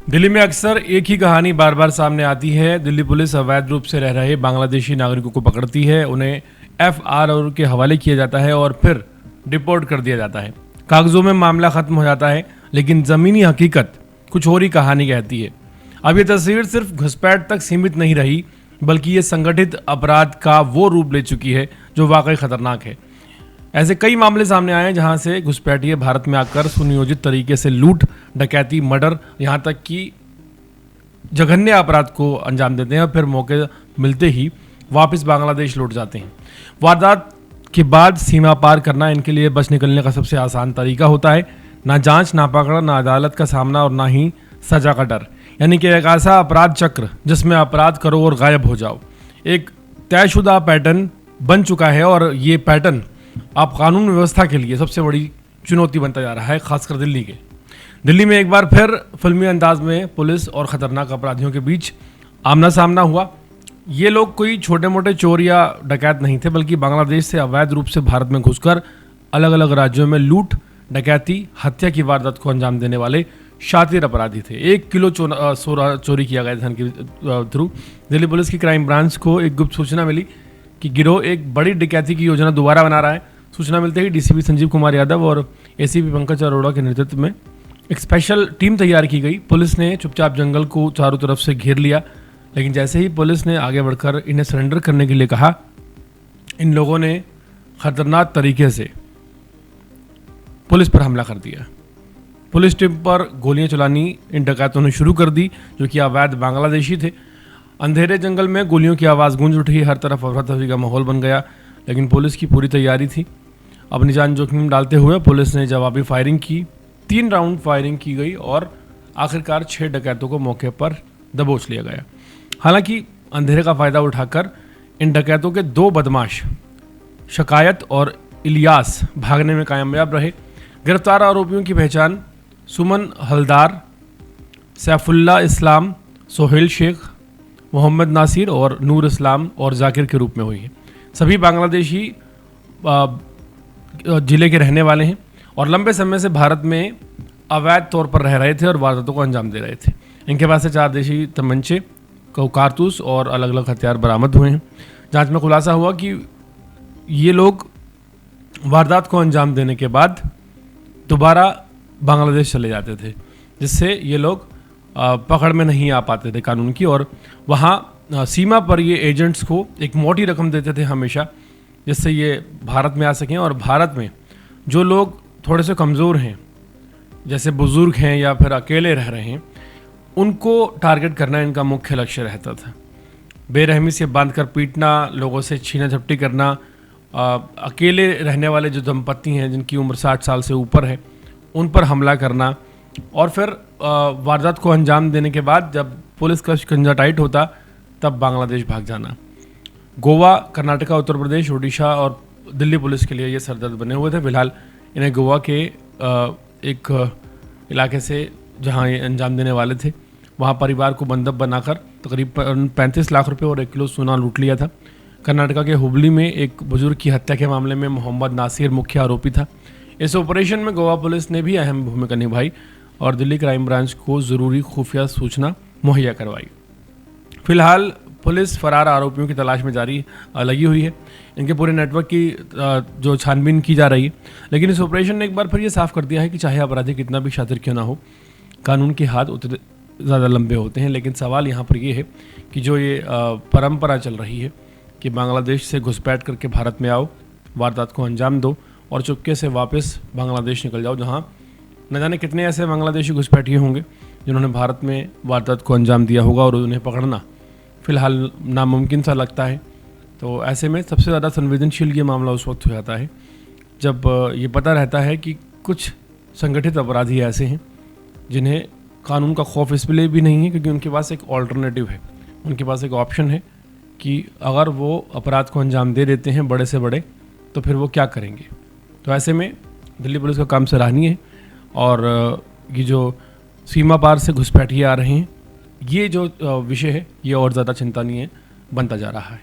दिल्ली में अक्सर एक ही कहानी बार बार सामने आती है। दिल्ली पुलिस अवैध रूप से रह रहे बांग्लादेशी नागरिकों को पकड़ती है, उन्हें FR के हवाले किया जाता है और फिर डिपोर्ट कर दिया जाता है। कागजों में मामला खत्म हो जाता है, लेकिन ज़मीनी हकीकत कुछ और ही कहानी कहती है। अब ये तस्वीर सिर्फ घुसपैठ तक सीमित नहीं रही, बल्कि ये संगठित अपराध का वो रूप ले चुकी है जो वाकई खतरनाक है। ऐसे कई मामले सामने आए हैं जहां से घुसपैठिए भारत में आकर सुनियोजित तरीके से लूट, डकैती, मर्डर, यहां तक कि जघन्य अपराध को अंजाम देते हैं और फिर मौके मिलते ही वापस बांग्लादेश लौट जाते हैं। वारदात के बाद सीमा पार करना इनके लिए बच निकलने का सबसे आसान तरीका होता है। ना जांच, ना पकड़, ना अदालत का सामना और ना ही सजा का डर। यानी कि एक ऐसा अपराध चक्र जिसमें अपराध करो और गायब हो जाओ, एक तयशुदा पैटर्न बन चुका है। और ये पैटर्न अब कानून व्यवस्था के लिए सबसे बड़ी चुनौती बनता जा रहा है, खासकर दिल्ली के। दिल्ली में एक बार फिर फिल्मी अंदाज में पुलिस और खतरनाक अपराधियों के बीच आमना सामना हुआ। ये लोग कोई छोटे मोटे चोर या डकैत नहीं थे, बल्कि बांग्लादेश से अवैध रूप से भारत में घुसकर अलग अलग राज्यों में लूट, डकैती, हत्या की वारदात को अंजाम देने वाले शातिर अपराधी थे। 1 किलो चोरी किया गया धन के थ्रू। दिल्ली पुलिस की क्राइम ब्रांच को एक गुप्त सूचना मिली कि गिरोह एक बड़ी डकैती की योजना दोबारा बना रहा है। सूचना मिलते ही DCP संजीव कुमार यादव और ACP पंकज अरोड़ा के नेतृत्व में एक स्पेशल टीम तैयार की गई। पुलिस ने चुपचाप जंगल को चारों तरफ से घेर लिया, लेकिन जैसे ही पुलिस ने आगे बढ़कर इन्हें सरेंडर करने के लिए कहा, इन लोगों ने खतरनाक तरीके से पुलिस पर हमला कर दिया। पुलिस टीम पर गोलियां चलानी इन डकैतों ने शुरू कर दी, जो कि अवैध बांग्लादेशी थे। अंधेरे जंगल में गोलियों की आवाज़ गूंज उठी, हर तरफ अफरा-तफरी का माहौल बन गया, लेकिन पुलिस की पूरी तैयारी थी। अपनी जान जोखिम में डालते हुए पुलिस ने जवाबी फायरिंग की। 3 राउंड फायरिंग की गई और आखिरकार 6 डकैतों को मौके पर दबोच लिया गया। हालांकि अंधेरे का फ़ायदा उठाकर इन डकैतों के 2 बदमाश, शकायत और इलियास, भागने में कामयाब रहे। गिरफ्तार आरोपियों की पहचान सुमन हलदार, सैफुल्ला इस्लाम, सोहेल शेख, मोहम्मद नासिर और नूर इस्लाम और जाकिर के रूप में हुई है। सभी बांग्लादेशी ज़िले के रहने वाले हैं और लंबे समय से भारत में अवैध तौर पर रह रहे थे और वारदातों को अंजाम दे रहे थे। इनके पास से 4 देशी तमंचे, कारतूस और अलग अलग हथियार बरामद हुए हैं। जांच में खुलासा हुआ कि ये लोग वारदात को अंजाम देने के बाद दोबारा बांग्लादेश चले जाते थे, जिससे ये लोग पकड़ में नहीं आ पाते थे कानून की। और वहाँ सीमा पर ये एजेंट्स को एक मोटी रकम देते थे हमेशा, जिससे ये भारत में आ सकें। और भारत में जो लोग थोड़े से कमज़ोर हैं, जैसे बुज़ुर्ग हैं या फिर अकेले रह रहे हैं, उनको टारगेट करना इनका मुख्य लक्ष्य रहता था। बेरहमी से बांधकर पीटना, लोगों से छीना झपटी करना, अकेले रहने वाले जो दंपत्ति हैं जिनकी उम्र 60 साल से ऊपर है, उन पर हमला करना और फिर वारदात को अंजाम देने के बाद जब पुलिस का शिकंजा टाइट होता तब बांग्लादेश भाग जाना। गोवा, कर्नाटका, उत्तर प्रदेश, उड़ीसा और दिल्ली पुलिस के लिए ये सरदर्द बने हुए थे। फिलहाल इन्हें गोवा के एक इलाके से जहां ये अंजाम देने वाले थे, वहां परिवार को बंधक बनाकर तकरीबन 35 लाख रुपए और 1 किलो सोना लूट लिया था। कर्नाटका के हुबली में एक बुजुर्ग की हत्या के मामले में मोहम्मद नासिर मुख्य आरोपी था। इस ऑपरेशन में गोवा पुलिस ने भी अहम भूमिका निभाई और दिल्ली क्राइम ब्रांच को ज़रूरी खुफिया सूचना मुहैया करवाई। फिलहाल पुलिस फरार आरोपियों की तलाश में लगी हुई है। इनके पूरे नेटवर्क की जो छानबीन की जा रही है। लेकिन इस ऑपरेशन ने एक बार फिर ये साफ कर दिया है कि चाहे अपराधी कितना भी शातिर क्यों ना हो, कानून के हाथ उतने ज़्यादा लंबे होते हैं। लेकिन सवाल यहाँ पर ये है कि जो ये परंपरा चल रही है कि बांग्लादेश से घुसपैठ करके भारत में आओ, वारदात को अंजाम दो और चुपके से वापस बांग्लादेश निकल जाओ, जहाँ न जाने कितने ऐसे बांग्लादेशी घुसपैठिए होंगे जिन्होंने भारत में वारदात को अंजाम दिया होगा और उन्हें पकड़ना फ़िलहाल नामुमकिन सा लगता है। तो ऐसे में सबसे ज़्यादा संवेदनशील ये मामला उस वक्त हो जाता है जब ये पता रहता है कि कुछ संगठित अपराधी ऐसे हैं जिन्हें कानून का खौफ इसलिए भी नहीं है क्योंकि उनके पास एक ऑल्टरनेटिव है, उनके पास एक ऑप्शन है कि अगर वो अपराध को अंजाम दे देते हैं बड़े से बड़े, तो फिर वो क्या करेंगे। तो ऐसे में दिल्ली पुलिस का काम सराहनीय है और ये जो सीमा पार से घुसपैठिए आ रहे हैं, ये जो विषय है ये और ज़्यादा चिंतनीय बनता जा रहा है।